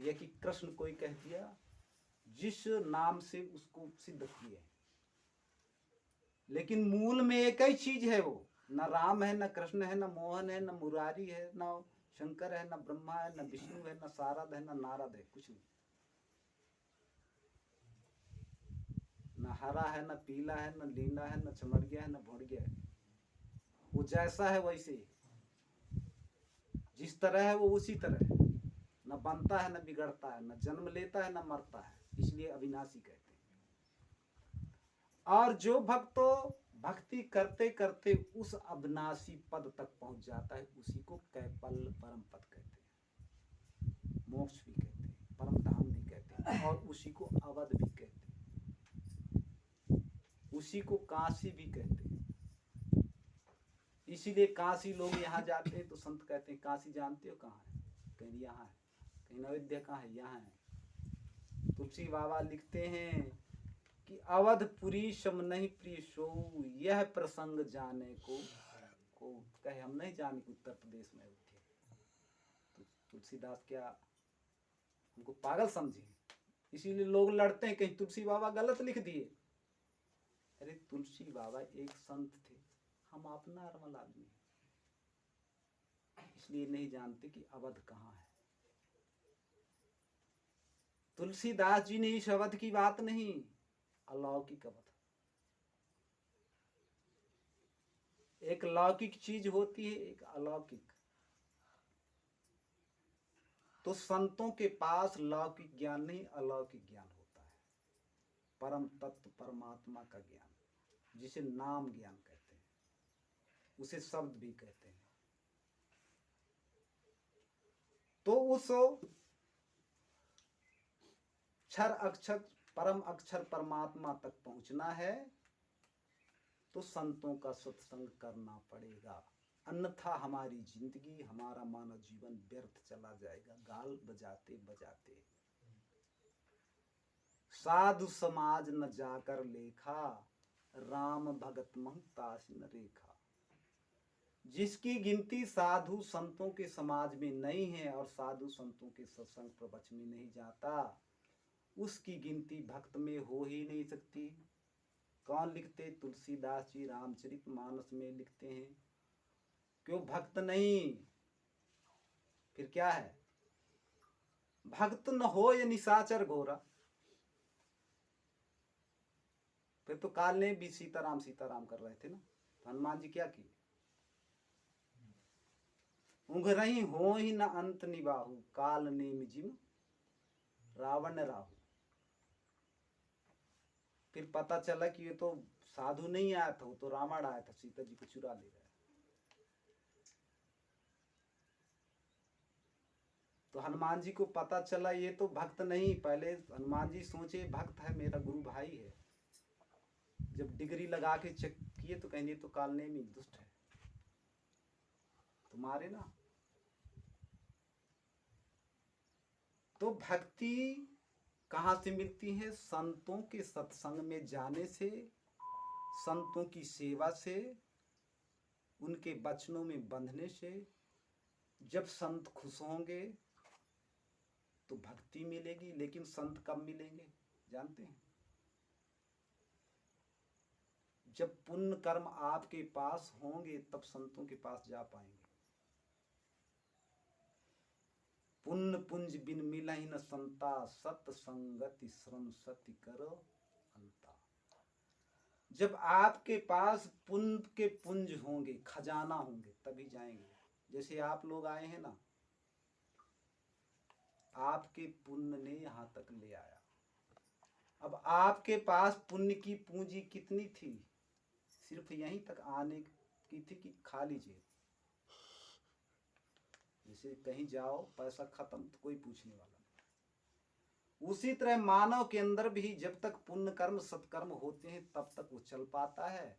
यह कि कृष्ण कोई कह दिया जिस नाम से उसको सिद्ध किए, लेकिन मूल में एक ही चीज है, वो न राम है, न कृष्ण है, न मोहन है, न मुरारी है, न शंकर है, न ब्रह्मा है, न विष्णु है, न शारद है, न नारद है, कुछ नहीं। न हरा है, न पीला है, न लीला है, न चमड़िया है, न भोड़िया है। वो जैसा है वैसे ही, जिस तरह है वो उसी तरह है, न बनता है न बिगड़ता है, न जन्म लेता है न मरता है, इसलिए अविनाशी कहते हैं। और जो भक्तों भक्ति करते करते उस अविनाशी पद तक पहुंच जाता है, उसी को कैवल्य परम पद कहते हैं, मोक्ष भी कहते हैं, परम धाम भी कहते हैं, और उसी को अवध भी कहते हैं, उसी को काशी भी कहते हैं। इसीलिए काशी लोग यहाँ जाते हैं तो संत कहते हैं काशी जानते हो कहाँ है, कहीं यहाँ है, कहीं अयोध्या कहाँ है, यहाँ है। तुलसी बाबा लिखते हैं कि अवधपुरी सम नहीं प्रिय सो, यह प्रसंग जाने को कहे हम नहीं जाने कि उत्तर प्रदेश में उठे। तो तुलसीदास क्या हमको पागल समझे, इसीलिए लोग लड़ते हैं कहीं तुलसी बाबा गलत लिख दिए। अरे तुलसी बाबा एक संत थे, हम अपना नॉर्मल आदमी, इसलिए नहीं जानते कि अवध कहाँ है। तुलसीदास जी ने इस अवध की बात नहीं, अलौकिक अवध। एक लौकिक चीज होती है, एक अलौकिक। तो संतों के पास लौकिक ज्ञान नहीं, अलौकिक ज्ञान होता है, परम तत्व परमात्मा का ज्ञान, जिसे नाम ज्ञान कहते हैं, उसे शब्द भी कहते हैं। तो उस क्षर अक्षर परम अक्षर परमात्मा तक पहुंचना है तो संतों का सत्संग करना पड़ेगा, अन्यथा हमारी जिंदगी, हमारा मानव जीवन व्यर्थ चला जाएगा, गाल बजाते बजाते। साधु समाज न जाकर लेखा, राम भगत महतास न रेखा। जिसकी गिनती साधु संतों के समाज में नहीं है और साधु संतों के सत्संग प्रवचन में नहीं जाता, उसकी गिनती भक्त में हो ही नहीं सकती। कौन लिखते? तुलसीदास जी रामचरितमानस में लिखते हैं, क्यों भक्त नहीं, फिर क्या है? भक्त न हो ये निशाचर घोरा। फिर तो काल ने भी सीताराम सीताराम कर रहे थे ना, तो हनुमान जी क्या किए? उंघरही हो ही न अंत निबाहु, काल नेम जिम रावण राहु। फिर पता चला कि ये तो साधु नहीं आया था, वो तो रावण आया था, सीता जी को चुरा ले गया। तो हनुमान जी को पता चला ये तो भक्त नहीं, पहले हनुमान जी सोचे भक्त है, मेरा गुरु भाई है। जब डिग्री लगा के चेक किए तो कहेंगे तो कालनेमी दुष्ट है, तुम्हारे ना। तो भक्ति कहाँ से मिलती है? संतों के सत्संग में जाने से, संतों की सेवा से, उनके वचनों में बंधने से। जब संत खुश होंगे तो भक्ति मिलेगी। लेकिन संत कब मिलेंगे जानते हैं? जब पुण्य कर्म आपके पास होंगे तब संतों के पास जा पाएंगे। पुण्य पुंज बिन मिलहि न संता, सत संगति श्रम सति करो अंता। जब आपके पास पुण्य के पुंज होंगे, खजाना होंगे, तभी जाएंगे। जैसे आप लोग आए हैं ना, आपके पुण्य ने यहां तक ले आया। अब आपके पास पुण्य की पूंजी कितनी थी? सिर्फ यहीं तक आने की थी कि खा लीजिए। जैसे कहीं जाओ पैसा खत्म तो कोई पूछने वाला नहीं। उसी तरह मानव के अंदर भी जब तक पुण्य कर्म सत्कर्म होते हैं तब तक वो चल पाता है,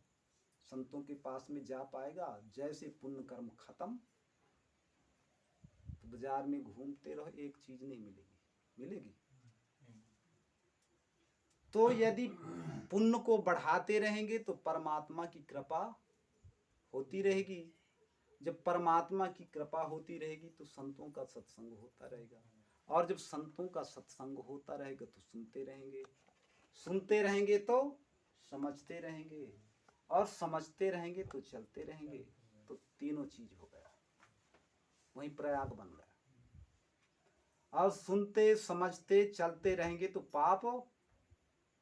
संतों के पास में जा पाएगा। जैसे पुण्य कर्म खत्म तो बाजार में घूमते रहो, एक चीज नहीं मिलेगी। मिलेगी? तो यदि पुण्य को बढ़ाते रहेंगे तो परमात्मा की कृपा होती रहेगी। जब परमात्मा की कृपा होती रहेगी तो संतों का सत्संग होता रहेगा। और जब संतों का सत्संग होता रहेगा तो सुनते रहेंगे, सुनते रहेंगे तो समझते रहेंगे, और समझते रहेंगे तो चलते रहेंगे। तो तीनों चीज हो गया, वहीं प्रयाग बन गया। और सुनते समझते चलते रहेंगे तो पाप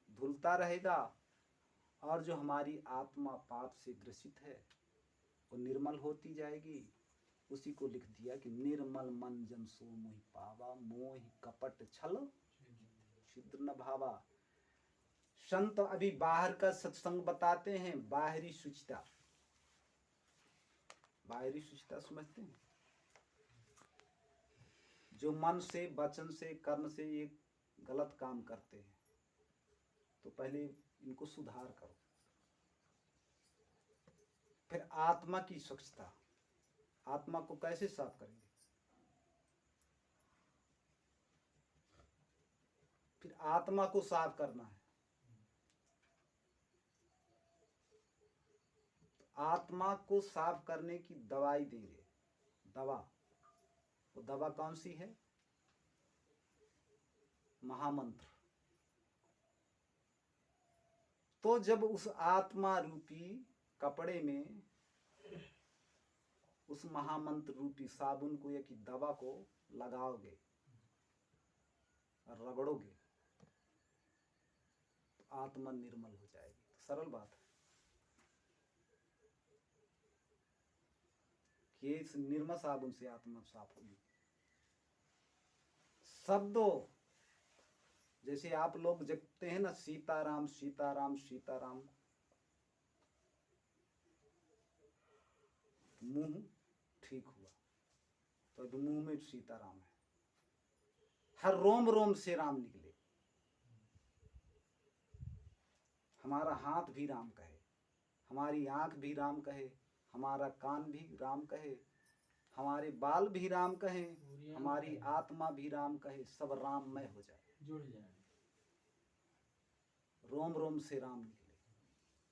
धुलता रहेगा, और जो हमारी आत्मा पाप से ग्रसित है वो निर्मल होती जाएगी। उसी को लिख दिया कि निर्मल मन जन सो मोहि पावा, मोहि कपट छल छिद्र न भावा। संत अभी बाहर का सत्संग बताते हैं, बाहरी शुचिता। बाहरी शुचिता समझते हैं? जो मन से, वचन से, कर्म से ये गलत काम करते हैं, तो पहले इनको सुधार करो। फिर आत्मा की स्वच्छता, आत्मा को कैसे साफ करेंगे? फिर आत्मा को साफ करना है, आत्मा को साफ करने की दवाई देंगे। दवा, वो दवा कौन सी है? महामंत्र। तो जब उस आत्मा रूपी कपड़े में उस महामंत्र रूपी साबुन को या कि दवा को लगाओगे और रगड़ोगे तो आत्मा निर्मल हो जाएगी। तो सरल बात है कि इस निर्मल साबुन से आत्मा साफ होगी। शब्दों, जैसे आप लोग जपते हैं ना, सीताराम सीताराम सीताराम, मुंह ठीक हुआ तो अब मुंह में सीताराम है। हर रोम रोम से राम निकले। हमारा हाथ भी राम कहे, हमारी आंख भी राम कहे, हमारा कान भी राम कहे, हमारे बाल भी राम कहे, हमारी आत्मा भी राम कहे, सब राममय हो जाए, जुड़ जाए। रोम रोम से राम निकले।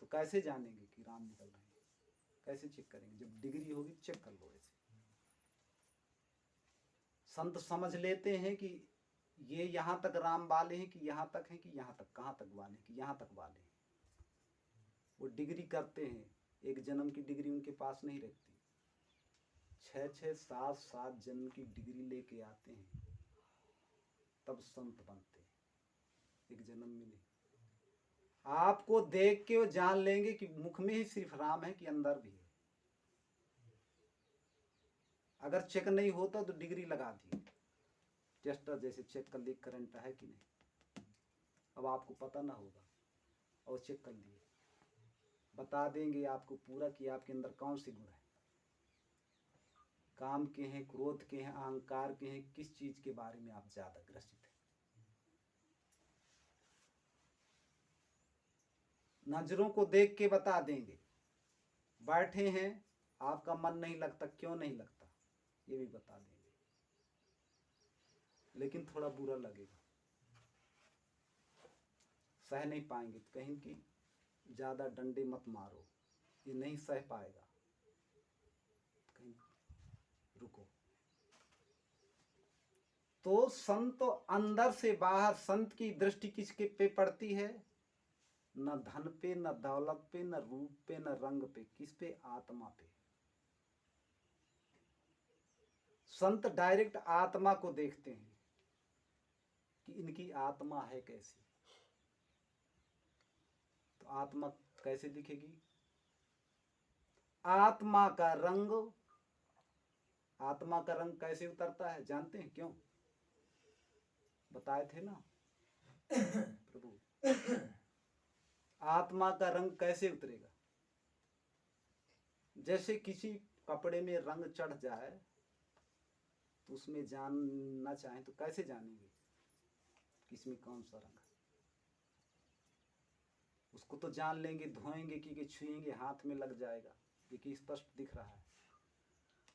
तो कैसे जानेंगे कि राम निकल रहे हैं? कैसे चेक करेंगे? जब डिग्री होगी चेक कर लो। ऐसे संत समझ लेते हैं कि ये यहां तक राम वाले हैं, कि यहां तक हैं, कि यहां तक, कहां तक वाले हैं, कि यहां तक वाले हैं। वो डिग्री करते हैं, एक जन्म की डिग्री उनके पास नहीं रहती, 6-6, 7-7 जन्म की डिग्री लेके आते हैं, तब संत बनते हैं, एक जन्म में नहीं। आपको देख के वो जान लेंगे कि मुख में ही सिर्फ राम है कि अंदर भी है। अगर चेक नहीं होता तो डिग्री लगा दी, टेस्टर जैसे चेक कर ली करंट है कि नहीं। अब आपको पता ना होगा और चेक कर लिए, बता देंगे आपको पूरा कि आपके अंदर कौन सी गुण है, काम के हैं, क्रोध के हैं, अहंकार के हैं, किस चीज के बारे में आप ज्यादा ग्रसित हैं। नजरों को देख के बता देंगे। बैठे हैं, आपका मन नहीं लगता, क्यों नहीं लगता, ये भी बता देंगे। लेकिन थोड़ा बुरा लगेगा, सह नहीं पाएंगे। तो कहीं कि ज्यादा डंडे मत मारो, ये नहीं सह पाएगा, कहीं रुको। तो संत अंदर से बाहर, संत की दृष्टि किसके पे पड़ती है? न धन पे, न दौलत पे, न रूप पे, न रंग पे, किस पे? आत्मा पे। संत डायरेक्ट आत्मा को देखते हैं कि इनकी आत्मा है कैसी। तो आत्मा कैसे दिखेगी? आत्मा का रंग, आत्मा का रंग कैसे उतरता है जानते हैं? क्यों बताए थे ना प्रभु, आत्मा का रंग कैसे उतरेगा? जैसे किसी कपड़े में रंग चढ़ जाए तो उसमें जानना चाहें तो कैसे जानेंगे किसमें कौन सा रंग है? उसको तो जान लेंगे, धोएंगे कि छुएंगे, हाथ में लग जाएगा, ये कि स्पष्ट दिख रहा है।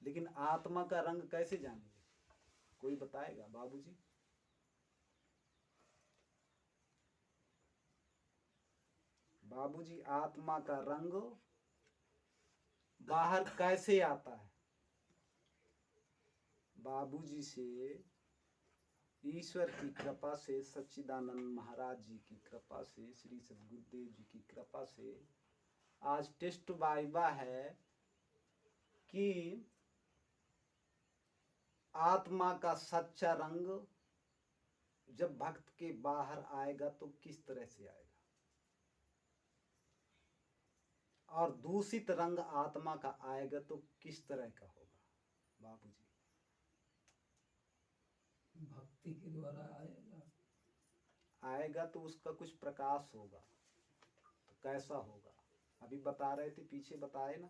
लेकिन आत्मा का रंग कैसे जानेंगे? कोई बताएगा बाबूजी? बाबूजी, आत्मा का रंग बाहर कैसे आता है? बाबूजी से ईश्वर की कृपा से, सच्चिदानंद महाराज जी की कृपा से, श्री सद्गुरुदेव जी की कृपा से आज टेस्ट वाइवा है कि आत्मा का सच्चा रंग जब भक्त के बाहर आएगा तो किस तरह से आएगा, और दूषित रंग आत्मा का आएगा तो किस तरह का होगा। बाबूजी, भक्ति के द्वारा आएगा तो उसका कुछ प्रकाश होगा, तो कैसा होगा? अभी बता रहे थे, पीछे बताए ना।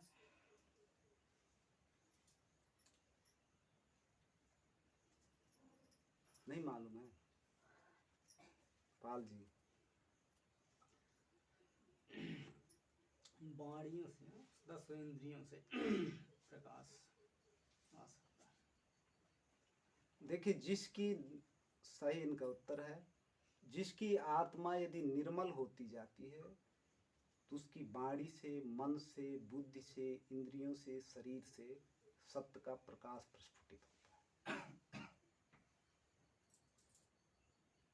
नहीं मालूम है पाल जी? वाणियों से, 10 इंद्रियों से प्रकाश आ सकता है। देखिए, जिसकी सही इनका उत्तर है, जिसकी आत्मा यदि निर्मल होती जाती है तो उसकी वाणी से, मन से, बुद्धि से, इंद्रियों से, शरीर से सत्य का प्रकाश प्रस्फुटित होता है।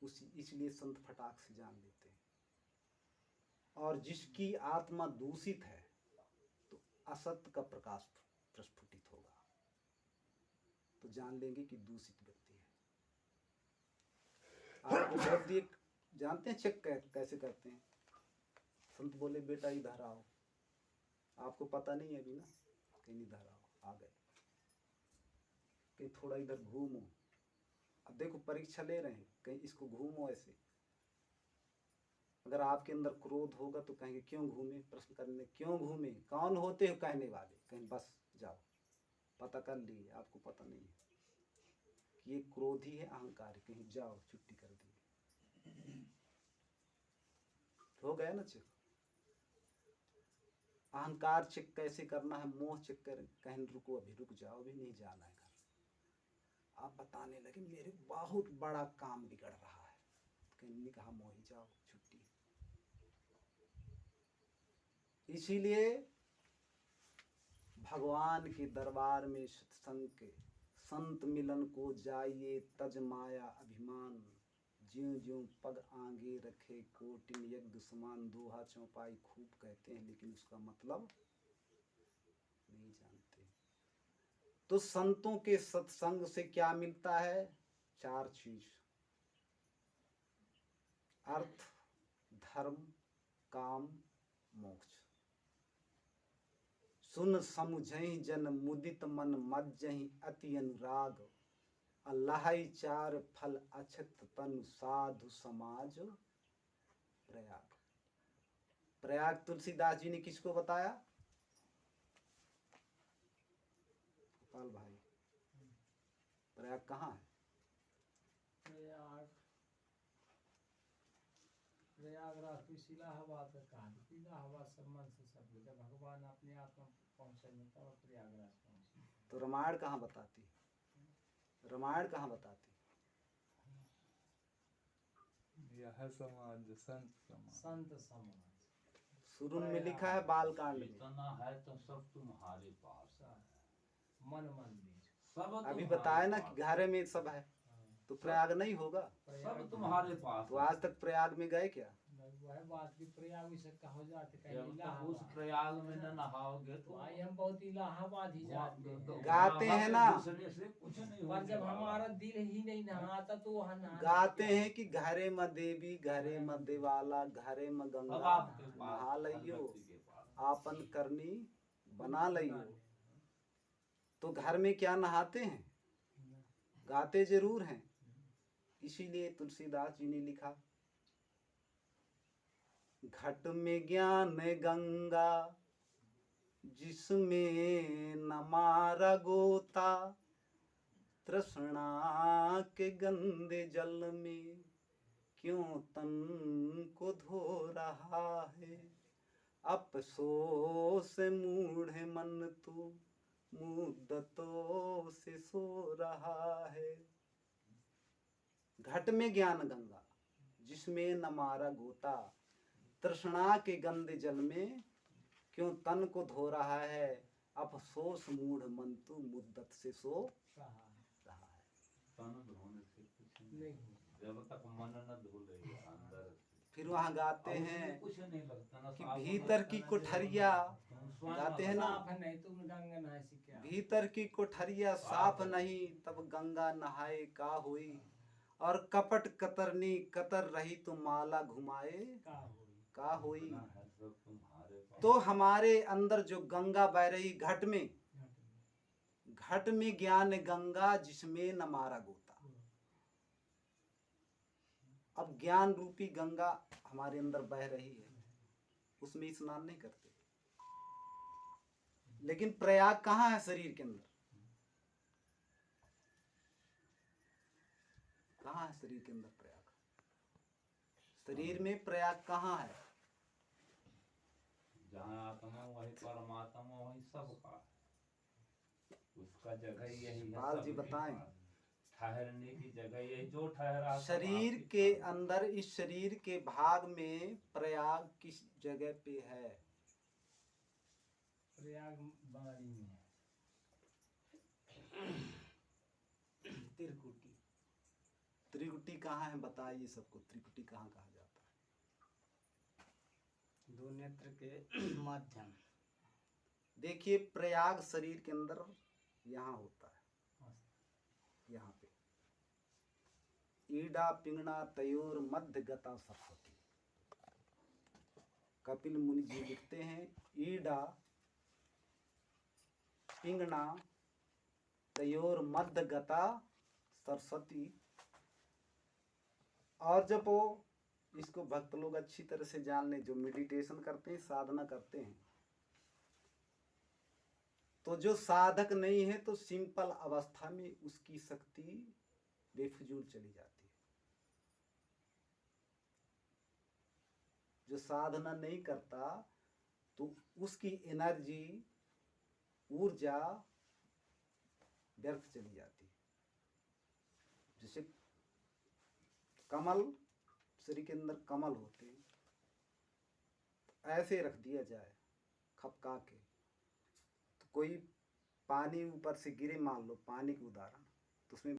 इसलिए संत फटाक से जान लेते हैं। और जिसकी आत्मा दूषित है तो असत्य का प्रकाश प्रस्फुटित होगा, तो जान लेंगे कि दूषित व्यक्ति है। आपको बौद्धिक जानते हैं चेक कैसे करते हैं? संत बोले बेटा इधर आओ, आपको पता नहीं है अभी ना, कहीं इधर आओ, आ गए, कहीं थोड़ा इधर घूमो, अब देखो परीक्षा ले रहे हैं, कहीं इसको घूमो ऐसे। अगर आपके अंदर क्रोध होगा तो कहेंगे क्यों घूमे, प्रश्न करने क्यों घूमे, कौन होते हो कहने वाले, कहीं बस जाओ, पता कर लिए, आपको पता नहीं है कि ये क्रोधी है, अहंकार, कहीं जाओ, छुट्टी कर दी, हो गया ना चेक। अहंकार चेक कैसे करना है, मोह चेक कर, कहीं रुको, अभी रुक जाओ, अभी नहीं जाना है घर। आप बताने लगे मेरे बहुत बड़ा काम बिगड़ रहा है, कहीं ने कहा मोही जाओ, छुट्टी। इसीलिए भगवान के दरबार में सत्संग के संत मिलन को जाइए, तज माया अभिमान, ज्यों ज्यों पग आगे रखे कोटिन यज्ञ समान, दोहा चौपाई खूब कहते हैं लेकिन उसका मतलब नहीं जानते। तो संतों के सत्संग से क्या मिलता है? 4 चीज: अर्थ, धर्म, काम, मोक्ष। सुन समुझहि जन मुदित मन, मज्जहि अति अनुराग, अल्लाहि 4 फल अछत तनु, साधु समाज प्रयाग। प्रयाग तुलसीदास जी ने किसको बताया? गोपाल भाई, प्रयाग कहाँ है? प्रयागराज तो इलाहाबाद का कहा, इलाहाबाद सम्मान से सब जब भगवान अपने आत्मा पहुंचे में तब प्रयागराज पहुंचे। तो रामायण कहाँ बताती? रामायण कहाँ बताती? यह समाज संत समाज, संत समाज शुरू में लिखा है बालकांड में, इतना है तो सब तुम्हारे पास है, मन मंदिर सब अभी तुम्हारे बताया ना पास कि घरे में सब है, तो प्रयाग नहीं होगा? सब तुम्हारे पास तो आज तक प्रयाग में गए क्या? वह बात की प्रयाग से कहो जाते जब कहीं तक उस इलाहाबाद प्रयाग में न नहाओगे तो भाई हम बहुत इलाहाबाद ही जाते हैं। गाते हैं ना, दूसरे से कुछ नहीं पर जब होने हमारा वाला। दिल ही नहीं नहाता तो वहाँ नहाने गाते क्या? हैं कि घरे में देवी, घरे में देवाला, घरे में सब गंगा, आपके पास, नहा हर लियो, व्यक्ति के पास। आपन करनी बना लियो। तो घर में क्या नहाते हैं? गाते जरूर हैं। इसीलिए तुलसीदास जी ने लिखा, घट में ज्ञान गंगा जिसमें न मारा गोता, तृष्णा के गंदे जल में क्यों तन को धो रहा है, अफसोस मूढ़ मन तू मुद्दतों से सो रहा है। घट में ज्ञान गंगा जिसमें न मारा गोता, तृष्णा के गंदे जल में क्यों तन को धो रहा है, अफसोस मूढ़ मन तू मुद्दत से सो कहा रहा है। तन धोने से कुछ नहीं हुआ। जब तक मन न धुले अंदर फिर वहाँ गाते और उसमें हैं कुछ नहीं लगता ना कि साबुन भीतर लगता की ना कोठरिया तेल, स्वयं गाते हैं ना, साफ है नहीं तुम गंगा नहाए से क्या। भीतर की कोठरिया साफ नहीं तब गंगा नहाए का हुई, और कपट कतरनी कतर रही तो माला घुमाए का हुई। का हुई। जितना है सब तुम्हारे पास। तो हमारे अंदर जो गंगा बह रही घट में, घट में ज्ञान गंगा जिसमें न मारा गोता। अब ज्ञान रूपी गंगा हमारे अंदर बह रही है, उसमें स्नान नहीं करते। लेकिन प्रयाग कहाँ है शरीर के अंदर? कहाँ है शरीर के अंदर प्रयाग? शरीर में प्रयाग कहाँ है? जहाँ आत्मा वही परमात्मा वही सब का है। उसका जगह यही है। पाल जी सबके बताएं। पास। ठहरने की जगह यही जो ठहरा सब शरीर आपके के पास। अंदर, इस शरीर के भाग में प्रयाग किस जगह पे है? प्रयाग बाड़ी में है। त्रिकुटी। त्रिकुटी कहाँ है बताइए सबको, त्रिकुटी कहाँ कहा जाता है? दो नेत्र के माध्यम। देखिए प्रयाग शरीर के अंदर यहाँ होता है, यहाँ पे ईडा पिंगना तयोर मध्य गता सरस्वती। कपिल मुनि जी लिखते हैं ईडा पिंगना तयोर मध्य गता सरस्वती। और जब वो इसको भक्त लोग अच्छी तरह से जान लें, जो मेडिटेशन करते हैं, साधना करते हैं, तो जो साधक नहीं है तो सिंपल अवस्था में उसकी शक्ति बेफिजूल चली जाती है। जो साधना नहीं करता तो उसकी एनर्जी, ऊर्जा व्यर्थ चली जाती है। जैसे कमल, शरीर के अंदर कमल होते हैं, ऐसे रख दिया जाए खपका के, तो कोई पानी ऊपर से गिरे, मान लो पानी की उदाहरण, तो उसमें